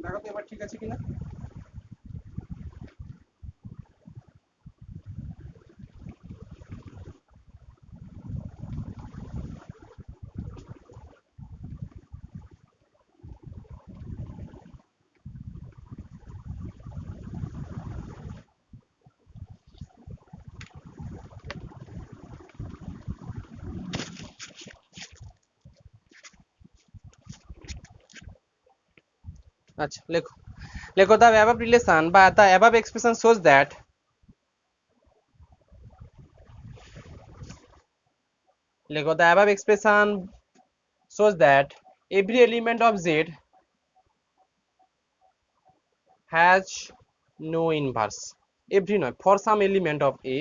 দেখো তো এবার ঠিক আছে কিনা। আচ্ছা লেখো, লেখো the above relation বা the above expression shows that লেখো the above expression shows that every element of Z has no inverse. every নয়, for some element of A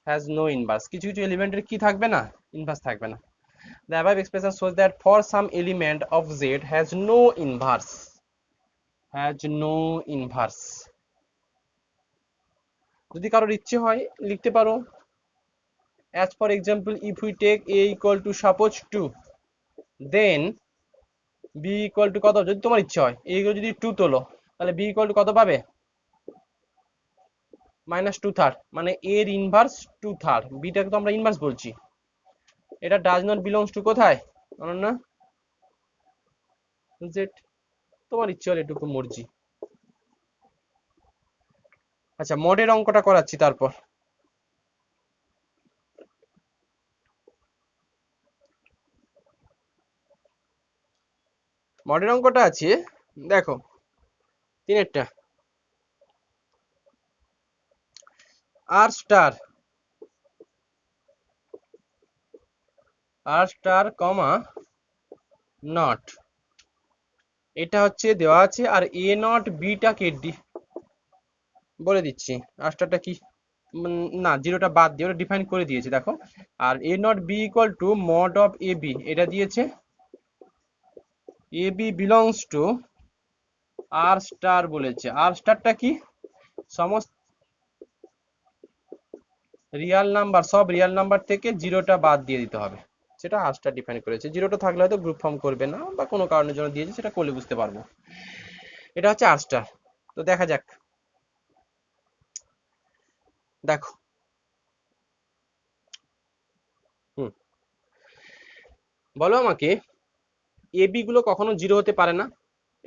has no inverse. কিছু কিছু এলিমেন্টের কি থাকবে না, ইনভার্স থাকবে না। The above expression shows that for some element of Z has no inverse. has no inverse. যদি কারোর ইচ্ছে হয় লিখতে পারো, as for example if we take A equal to suppose 2, then B equal to কত, যদি তোমার ইচ্ছে হয় A যদি 2 তোলো তাহলে B equal to কত পাবে, -2/3, মানে এর ইনভার্স 2/3, বিটাকে তো আমরা ইনভার্স বলছি। এটা ডাজ নট বিলংস টু কোথায়, অনন্যা, জেড। তোমার ইচ্ছে হলে এটুকু মর্জি। আচ্ছা মডের অঙ্কটা করাচ্ছি তারপর। মডের অঙ্কটা আছে দেখো, তিনেরটা। আর স্টার কমা নট, এটা হচ্ছে দেওয়া আছে, আর এ নট বিটাকে বলে দিচ্ছি। আর স্টারটা কি, না জিরোটা বাদ দিয়ে ওটা ডিফাইন করে দিয়েছে দেখো। আর a not b equal to mod of A b, এটা দিয়েছে a b belongs to R star বলেছে। আর স্টারটা কি, সমস্ত রিয়াল নাম্বার, সব রিয়াল নাম্বার থেকে জিরোটা বাদ দিয়ে দিতে হবে, সেটা আর স্টার ডিফাইন করেছে। জিরোটা থাকলে হয়তো গ্রুপ ফর্ম করবে না বা কোনো কারণের জন্য দিয়েছে, সেটা করলে বুঝতে পারবো। এটা হচ্ছে আর স্টার। তো দেখা যাক, দেখো বলো আমাকে এবি গুলো কখনো জিরো হতে পারে না,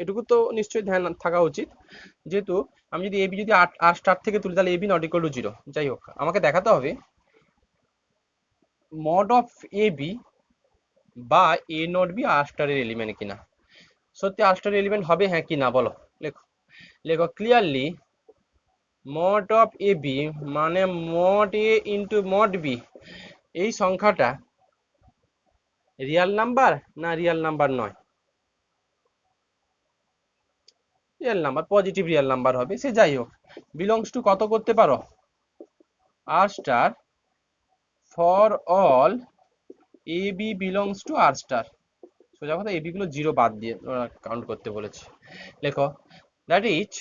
এটুকু তো নিশ্চয়ই ধ্যান থাকা উচিত। যেহেতু আমি যদি এবি যদি আর স্টার থেকে তুলি তাহলে A B not equal to zero. যাই হোক, আমাকে দেখাতে হবে মড অফ এবি বা এ নট বি আর স্টারের এলিমেন্ট কিনা। সত্যি আর স্টারের এলিমেন্ট হবে, হ্যাঁ কি না বলো। লেখো, লেখো ক্লিয়ারলি মড অফ এবি মানে মড এ ইন্টু মড বি, এই সংখ্যাটা রিয়াল নাম্বার না রিয়াল নাম্বার নয়, real number, positive real number হবে। সে যাই হোক, বিলংস টু কত করতে পারো, R star for all a b belongs to R star. সোজা কথা, এবি গুলো জিরো বাদ দিয়ে কাউন্ট করতে বলেছে। লেখো that is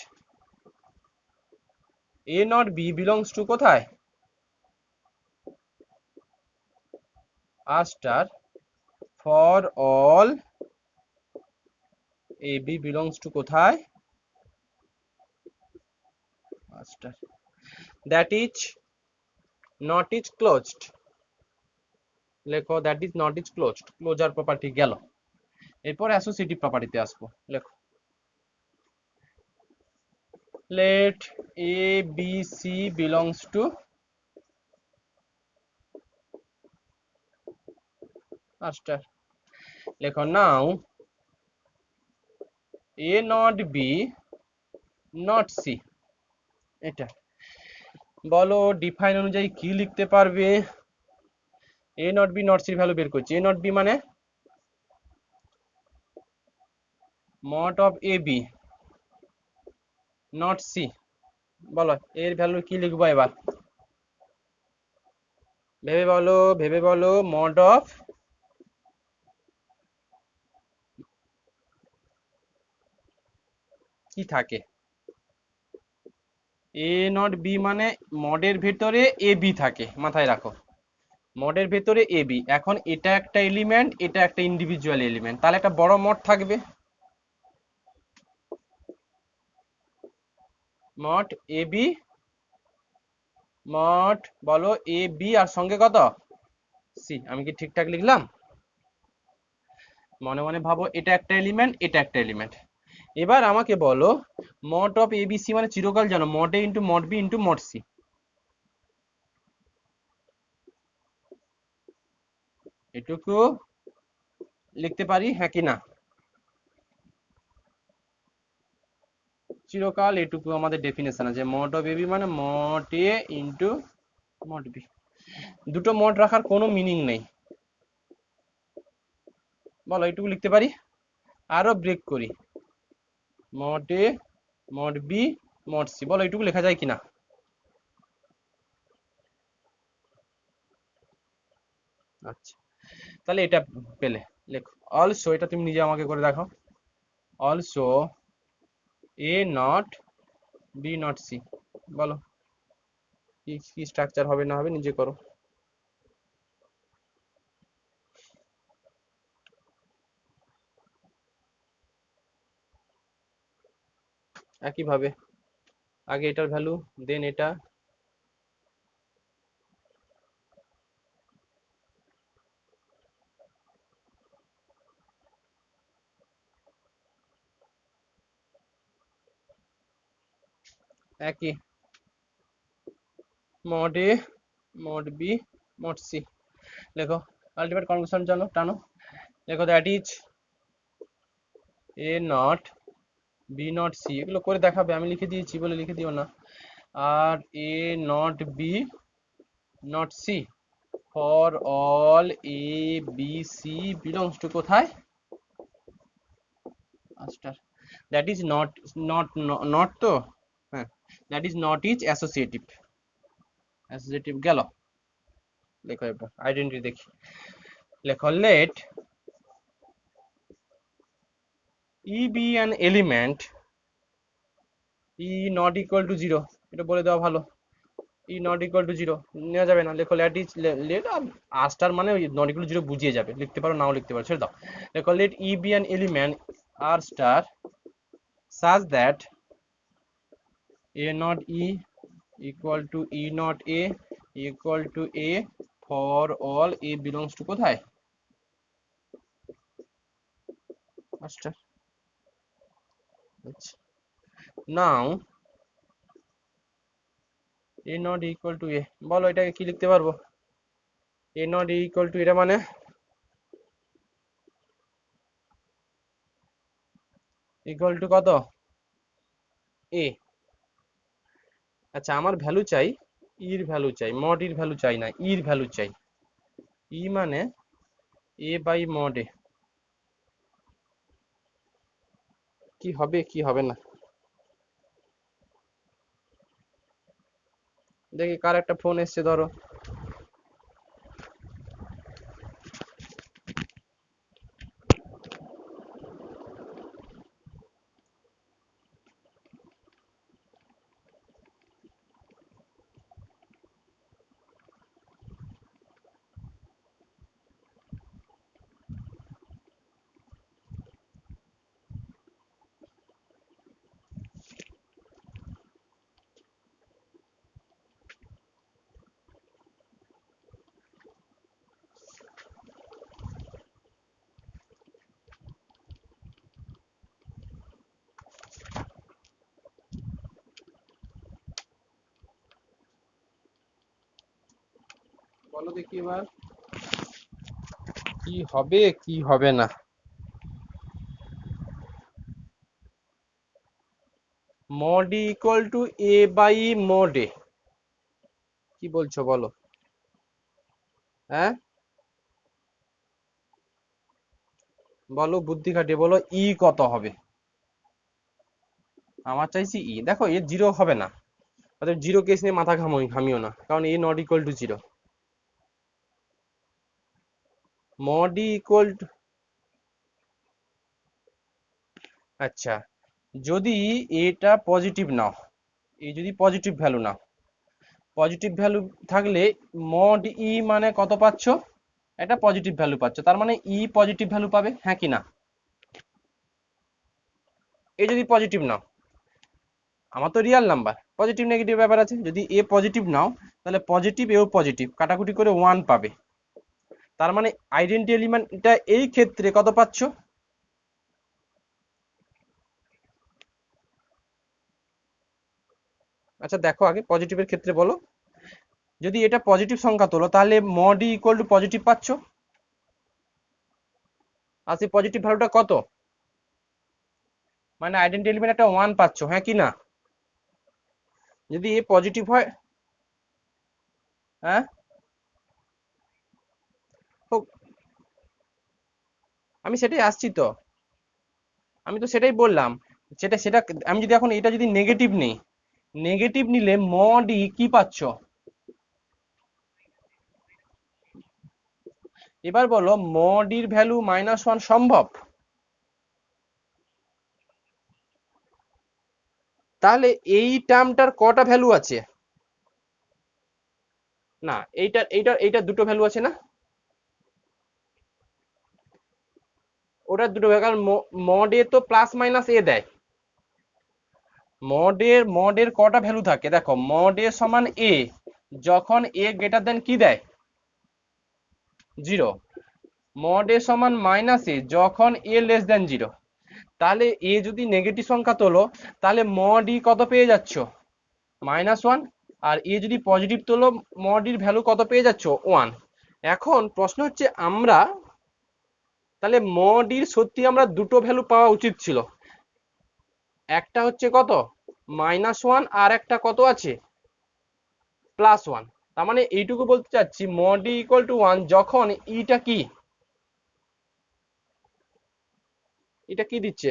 A not b belongs to কোথায়, R star for all a b belongs to কোথায়, R star. That is not is closed. লেখো that is not is closed, closure property গেল। এরপর অ্যাসোসিয়েটিভ প্রপার্টিতে আসবো। লেখো let a b c belongs to r star। লেখো now a not b not c, এটা বলো define অনুযায়ী কি লিখতে পারবে। a not b not c এর ভ্যালু বের করছি। a not b মানে mod of a b not c, বলো এর ভ্যালু কি লিখবো এবার, ভেবে বলো ভেবে বলো। mod of কি থাকে, a not b মানে মডের ভেতরে এ বি থাকে, মাথায় রাখো মডের ভেতরে এ বি। এখন এটা একটা এলিমেন্ট, এটা একটা ইন্ডিভিজুয়াল এলিমেন্ট, তাহলে একটা বড় মড থাকবে। মড এ বি, মড বলো এ বি আর সঙ্গে কত সি। আমি কি ঠিকঠাক লিখলাম? মনে মনে ভাবো এটা একটা এলিমেন্ট, এটা একটা এলিমেন্ট। এবার আমাকে বলো mod of A B C মানে চিরকাল জানো মড এ into mod B into mod C. এটুকু লিখতে পারি হ্যাঁ কি না? চিরকাল এটুকু আমাদের ডেফিনেশন আছে, মড অফ এ বি মানে মড এ ইন্টু মড বি। দুটো মড রাখার কোনো মিনিং নেই। বলো এটুকু লিখতে পারি? আরো ব্রেক করি, mod A mod B mod C. বলো এটুকু লেখা যায় কিনা? আচ্ছা, তাহলে এটা পেলে লেখো। অলসো, এটা তুমি নিজে আমাকে করে দেখো। Also A not B not C. বলো কি কি স্ট্রাকচার হবে না হবে নিজে করো। একইভাবে আগে এটার ভ্যালু, দেন এটা। একই mod A mod B mod C. লেখো আলটিমেট কনক্লুশন জানো টানো। লেখো that is A not B not C. এগুলো করে দেখাবে, আমি লিখে দিয়েছি বলে লিখে দিও না। আর a not B not c for all a B c belongs to কোথায়? R star. That is not, not not তো হ্যাঁ, that is not is associative. Associative গেল। লেখো এবার আইডেন্টিটি দেখি। লেখো let E be an element e not equal to zero. এটা বলে দেওয়া ভালো। E not equal to zero নেওয়া যাবে না। লেখো লেট ইজ লেট আস্টার মানে নট ইকুয়াল টু জিরো বুঝিয়ে যাবে, লিখতে পারো নাও লিখতে পারো, ছেড়ে দাও। লেখো let E be an element R star such that a not e equal to e not a equal to a for all a belongs to কোথায়? আচ্ছা, নাও a not equal to a। বলো এটাকে কি লিখতে পারবো? a not equal to এটা মানে equal to কত? a। আচ্ছা, আমার ভ্যালু চাই, ইর ভ্যালু চাই, মড ইর ভ্যালু চাই না, ইর ভ্যালু চাই। ই মানে a বাই মড এ। কি হবে কি হবে না দেখি। কার একটা ফোন এসছে, ধরো। বলো দেখি এবার কি হবে কি হবে না। mod equal to A by mod A. কি বলছো বলো? হ্যাঁ বলো, বুদ্ধি খাটিয়ে বলো ই কত হবে। আমার চাইছি ই। দেখো এ জিরো হবে না, অর্থাৎ জিরো কেস নিয়ে মাথা ঘামিও না, কারণ a not equal to zero. mod equal to, আচ্ছা যদি এটা পজিটিভ নাও, এই যদি পজিটিভ ভ্যালু নাও, পজিটিভ ভ্যালু থাকলে mod ই মানে কত পাচ্ছ? এটা পজিটিভ ভ্যালু পাচ্ছ, তার মানে ই পজিটিভ ভ্যালু পাবে হ্যাঁ কি না? এই যদি পজিটিভ নাও, আমার তো রিয়াল নাম্বার, পজিটিভ নেগেটিভ ব্যাপার আছে। যদি এ পজিটিভ নাও তাহলে পজিটিভ এও পজিটিভ, কাটাকুটি করে 1 পাবে। তার মানে আইডেন্টি এলিমেন্টটা এই ক্ষেত্রে কত পাচ্ছ? আচ্ছা দেখো আগে পজিটিভের ক্ষেত্রে বলো, যদি এটা পজিটিভ সংখ্যা তোলো তাহলে mod E equal two positive পাচ্ছ, আর সেই পজিটিভ ভ্যালুটা কত? মানে আইডেন্টি এলিমেন্ট একটা 1 পাচ্ছ, হ্যাঁ কি না? যদি এ পজিটিভ হয়, হ্যাঁ হোক, আমি সেটাই আসছি তো, আমি তো সেটাই বললাম। সেটা সেটা আমি যদি এখন এটা যদি নেগেটিভ নেই, নেগেটিভ নিলে মড ই কি পাচ্ছ? এবার বলো মড ইর ভ্যালু -1 সম্ভব? তাহলে এই টার্মটার কটা ভ্যালু আছে? না, এইটার দুটো ভ্যালু আছে না? ওটার দুটো ভ্যালু, কারণ মড এ তো প্লাস মাইনাস এ দেয়। মড এর কটা ভ্যালু থাকে দেখো, মড এ সমান এ যখন এ গ্রেটার দেন কি দেয়? 0। মড এ সমান মাইনাস এ যখন এ লেস দেন 0। তাহলে এ যদি নেগেটিভ সংখ্যা তোলো তাহলে মড ই কত পেয়ে যাচ্ছ? -1। আর এ যদি পজিটিভ তোলো মড ইর ভ্যালু কত পেয়ে যাচ্ছ? 1। এখন প্রশ্ন হচ্ছে আমরা তাহলে মড ইর সত্যি আমরা দুটো ভ্যালু পাওয়া উচিত ছিল, একটা হচ্ছে কত -1 আর একটা কত আছে +1। তার মানে এইটুকু বলতে চাচ্ছি মড ই ইকুয়াল টু 1 যখন ইটা কি, এটা কি দিচ্ছে?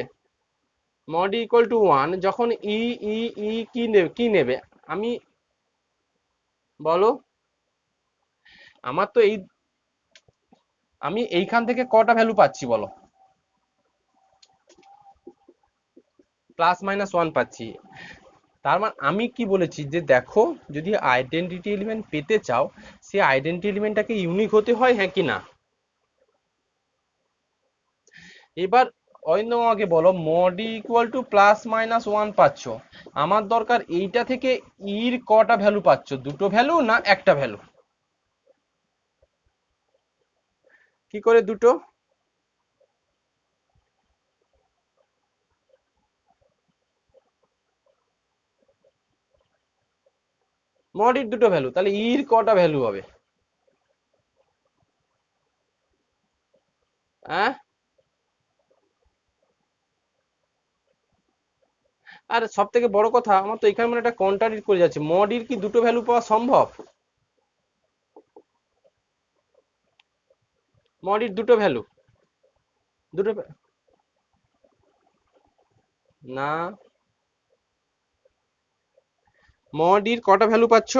মড ই ইকুয়াল টু 1 যখন ই ই ই কি নেবে আমি বলো, আমার তো এই আমি এইখান থেকে কটা ভ্যালু পাচ্ছি বলো? +-1 পাচ্ছি। তার মানে আমি কি বলেছি যে দেখো, যদি আইডেন্টিটি এলিমেন্ট পেতে চাও সে আইডেন্টিটি এলিমেন্টটাকে ইউনিক হতে হয়, হ্যাঁ কি না? এবার অরিন্দম আমাকে বলো মড ইকুয়াল টু +-1 পাচ্ছ, আমার দরকার এইটা থেকে ইর কটা ভ্যালু পাচ্ছ, দুটো ভ্যালু না একটা ভ্যালু? কি করে দুটো? মড ইর দুটো ভ্যালু, তাহলে ইর কটা ভ্যালু হবে? হ্যাঁ, আর সব থেকে বড় কথা আমার তো এখানে মানে একটা কন্ট্রাডিক্ট করে যাচ্ছে, মড ইর কি দুটো ভ্যালু পাওয়া সম্ভব? মড ইর দুটো ভ্যালু, দুটো না, মড ইর কটা ভ্যালু পাচ্ছ?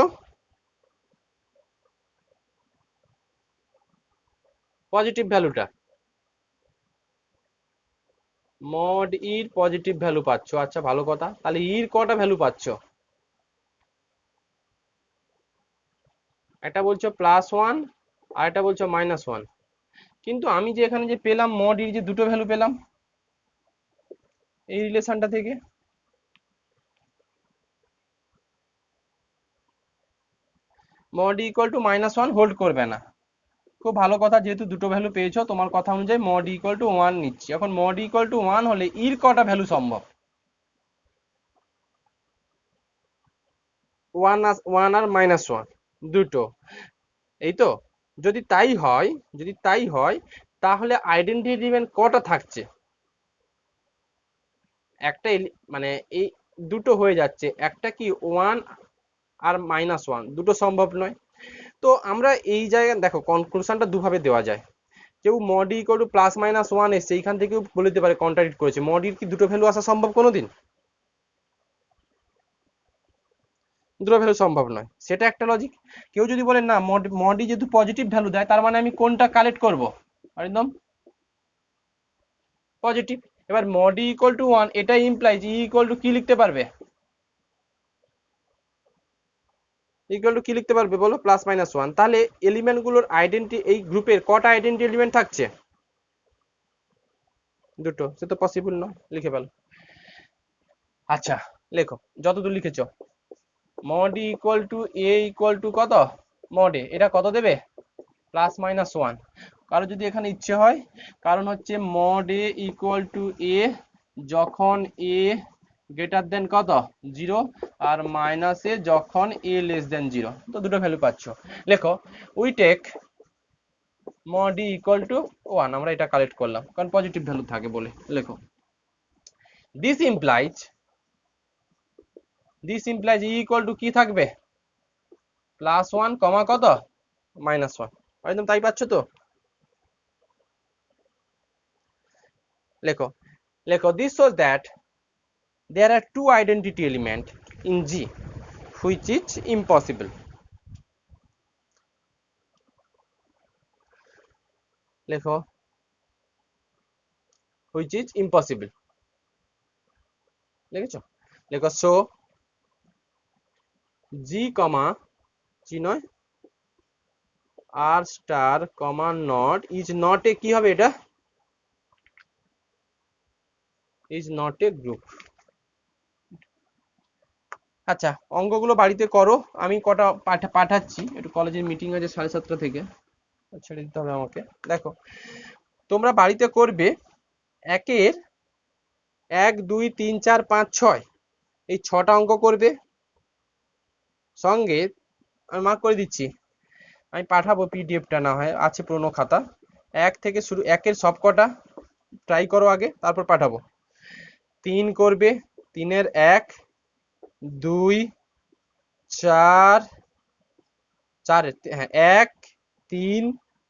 পজিটিভ ভ্যালুটা, মড ইর পজিটিভ ভ্যালু পাচ্ছ, আচ্ছা ভালো কথা, তাহলে ইর কটা ভ্যালু পাচ্ছ? একটা বলছো +1 আর একটা বলছো -1। কিন্তু আমি যে এখানে যে পেলাম মড ইর যে দুটো ভ্যালু পেলাম এই রিলেশনটা থেকে, মড ইকুয়াল টু -1 হোল্ড করবে না। খুব ভালো কথা, যেহেতু দুটো ভ্যালু পেয়েছো তোমার কথা অনুযায়ী মড ইকুয়াল টু 1 নিচ্ছি। এখন মড ইকুয়াল টু 1 হলে ইর কটা ভ্যালু সম্ভব? 1 আর -1 দুটো, এই তো। যদি তাই হয়, যদি তাই হয় তাহলে আইডেন্টিটি এলিমেন্ট কটা থাকছে? একটা মানে এই দুটো হয়ে যাচ্ছে, একটা কি 1 আর -1 দুটো সম্ভব নয়। তো আমরা এই জায়গায় দেখো কনক্লুশনটা দুভাবে দেওয়া যায়। কেউ মড ইকুয়াল টু +-1 এসছে, এইখান থেকেও বলে দিতে পারে কন্ট্রাডিক্ট করেছে, মড ইর কি দুটো ভ্যালু আসা সম্ভব কোনোদিন? দুটো ভ্যালু সম্ভব নয়, সেটা একটা লজিক। কেউ যদি বলে না মড ই যেহেতু পজিটিভ ভ্যালু দেয় তার মানে আমি কোনটা কালেক্ট করব? একদম পজিটিভ। এবার মড ই ইকুয়াল টু 1 এটা ইমপ্লাইজ ই ইকুয়াল টু কি লিখতে পারবে? ইকুয়াল টু কি লিখতে পারবে বলো? +-1। তাহলে এলিমেন্ট গুলোর আইডেন্টি এই গ্রুপের কটা আইডেন্টি এলিমেন্ট থাকছে? দুটো, সে তো পসিবল নয়, লিখে ফেল। আচ্ছা, লেখো যতদূর লিখেছ, mod equal to a equal to কত, মড এ এটা কত দেবে, +-1। কারো যদি এখানে ইচ্ছে হয়, কারণ হচ্ছে মড এ ইকুয়াল টু এ যখন এ গ্রেটার দেন কত 0, আর মাইনাস এ যখন এ লেস দেন 0, তো দুটো ভ্যালু পাচ্ছ। লেখো we take mod E equal to 1, আমরা এটা কালেক্ট করলাম কারণ পজিটিভ ভ্যালু থাকে বলে। লেখো this implies E equal two কি থাকবে, +1, কত, -1, একদম তাই পাচ্ছ তো। লেখো লেখো this shows that there are two identity element in G which is impossible. লেখো which is impossible, লিখেছো। লেখো so G, G নয় R star, not is not a কি হবে, এটা is not a group। আচ্ছা অঙ্কগুলো বাড়িতে করো, আমি কটা পাঠাচ্ছি, একটু কলেজের মিটিং আছে 7:30 থেকে, ছেড়ে দিতে হবে আমাকে। দেখো তোমরা বাড়িতে করবে একের 1 2 3 4 5 6, এই 6টা অঙ্ক করবে। সঙ্গে আমি মার্ক করে দিচ্ছি, আমি পাঠাবো পিডিএফটা, না হয় আছে পুরোনো খাতা, 1 থেকে শুরু, 1-এর সব কটা ট্রাই করো আগে, তারপর পাঠাবো। 3 করবে, 3-এর 1 2 4, হ্যাঁ 1 3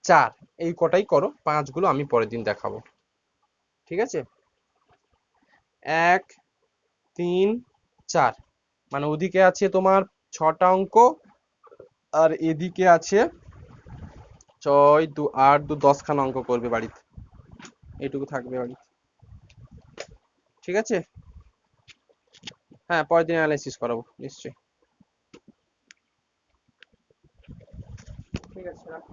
4, এই কটাই করো, 5গুলো আমি পরের দিন দেখাবো, ঠিক আছে। 1 3 4, মানে ওদিকে আছে তোমার 6টা অঙ্ক, আর এদিকে আছে 6 2 8 2 10 খানা অঙ্ক করবে বাড়িতে, এটুকু থাকবে বাড়িতে, ঠিক আছে। হ্যাঁ পরের দিন অ্যানালাইসিস করাবো নিশ্চয়ই, ঠিক আছে রাখো।